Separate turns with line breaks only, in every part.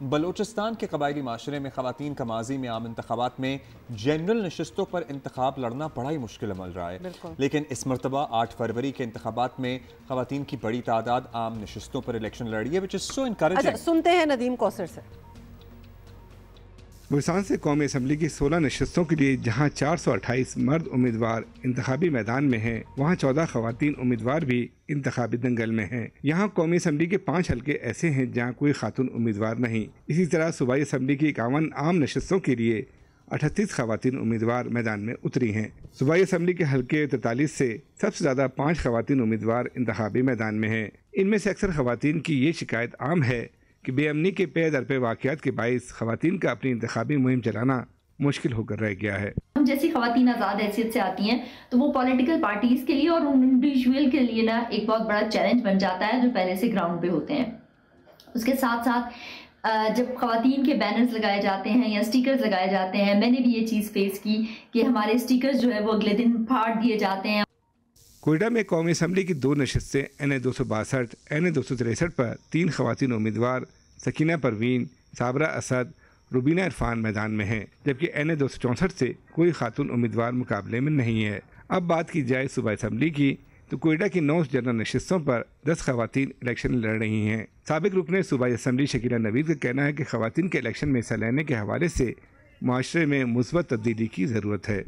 بلوچستان کے قبائلی معاشرے میں خواتین کا ماضی میں عام انتخابات میں جنرل نشستوں پر انتخاب لڑنا بڑا ہی مشکل عمل رہا ہے، لیکن اس مرتبہ 8 فروری کے انتخابات میں خواتین کی بڑی تعداد عام نشستوں پر الیکشن لڑی ہے، which is so encouraging۔
سنتے ہیں ندیم کوثر سے۔
بلوچستان سے قومی اسمبلی کی 16 نشستوں کے لیے جہاں 428 مرد امیدوار انتخابی میدان میں ہیں، وہاں 14 خواتین امیدوار بھی انتخابی دنگل میں ہیں۔ یہاں قومی اسمبلی کے 5 حلقے ایسے ہیں جہاں کوئی خاتون امیدوار نہیں۔ اسی طرح صوبائی اسمبلی کی 51 عام نشستوں کے لیے 38 خواتین امیدوار میدان میں اتری ہیں۔ صوبائی اسمبلی کے حلقے 43 سے سب سے زیادہ 5 خواتین امیدوار انتخابی میدان میں ہیں۔ ان میں سے اکثر خواتین کی یہ شکایت عام ہے کہ بے امنی کے پے در پے واقعات کے باعث خواتین کا اپنی انتخابی مہم چلانا مشکل ہو کر رہ گیا ہے۔
ہم جیسی خواتین آزاد حیثیت سے آتی ہیں تو وہ پولیٹیکل پارٹیز کے لیے اور انڈیویجول کے لیے نا ایک بہت بڑا چیلنج بن جاتا ہے جو پہلے سے گراؤنڈ پہ ہوتے ہیں۔ اس کے ساتھ ساتھ جب خواتین کے بینرز لگائے جاتے ہیں یا سٹیکرز لگائے جاتے ہیں، میں نے بھی یہ چیز فیس کی کہ ہمارے سٹیکرز جو ہے وہ اگلے دن پھاڑ دیے جاتے ہیں۔
کوئٹہ میں قومی اسمبلی کی 2 نشستیں NA 262 NA 263 پر 3 خواتین امیدوار سکینہ پروین، صابرہ اسد، روبینہ عرفان میدان میں ہیں، جبکہ NA 264 سے کوئی خاتون امیدوار مقابلے میں نہیں ہے۔ اب بات کی جائے صوبائی اسمبلی کی تو کوئٹہ کی 9 جنرل نشستوں پر 10 خواتین الیکشن لڑ رہی ہیں۔ سابق رکن صوبائی اسمبلی شکیلہ نوید کا کہنا ہے کہ خواتین کے الیکشن میں حصہ لینے کے حوالے سے معاشرے میں مثبت تبدیلی کی ضرورت ہے۔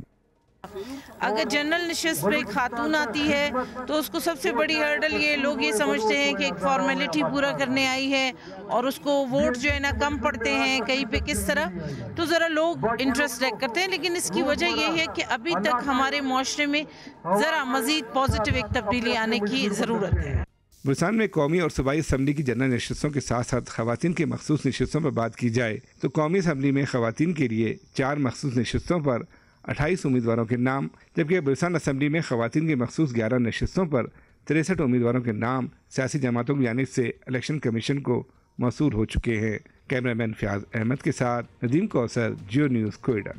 اگر جنرل نشست پہ ایک خاتون آتی ہے تو اس کو سب سے بڑی ہرڈل یہ لوگ یہ سمجھتے ہیں کہ ایک فارمیلٹی پورا کرنے آئی ہے اور اس کو ووٹ جو ہے نا کم پڑتے ہیں کہیں پہ کس طرح، تو ذرا لوگ انٹرسٹ لیک کرتے ہیں، لیکن اس کی وجہ یہ ہے کہ ابھی تک ہمارے معاشرے میں ذرا مزید پازیٹیو ایک تبدیلی آنے کی ضرورت ہے۔
بلوچستان میں قومی اور صوبائی اسمبلی کی جنرل نشستوں کے ساتھ ساتھ خواتین کی مخصوص نشستوں پر بات کی جائے تو قومی اسمبلی میں خواتین کے لیے 4 مخصوص نشستوں پر 28 امیدواروں کے نام، جبکہ بلوچستان اسمبلی میں خواتین کی مخصوص 11 نشستوں پر 63 امیدواروں کے نام سیاسی جماعتوں کی جانب سے الیکشن کمیشن کو موصول ہو چکے ہیں۔ کیمرہ مین فیاض احمد کے ساتھ ندیم کوثر، جیو نیوز، کوئٹہ۔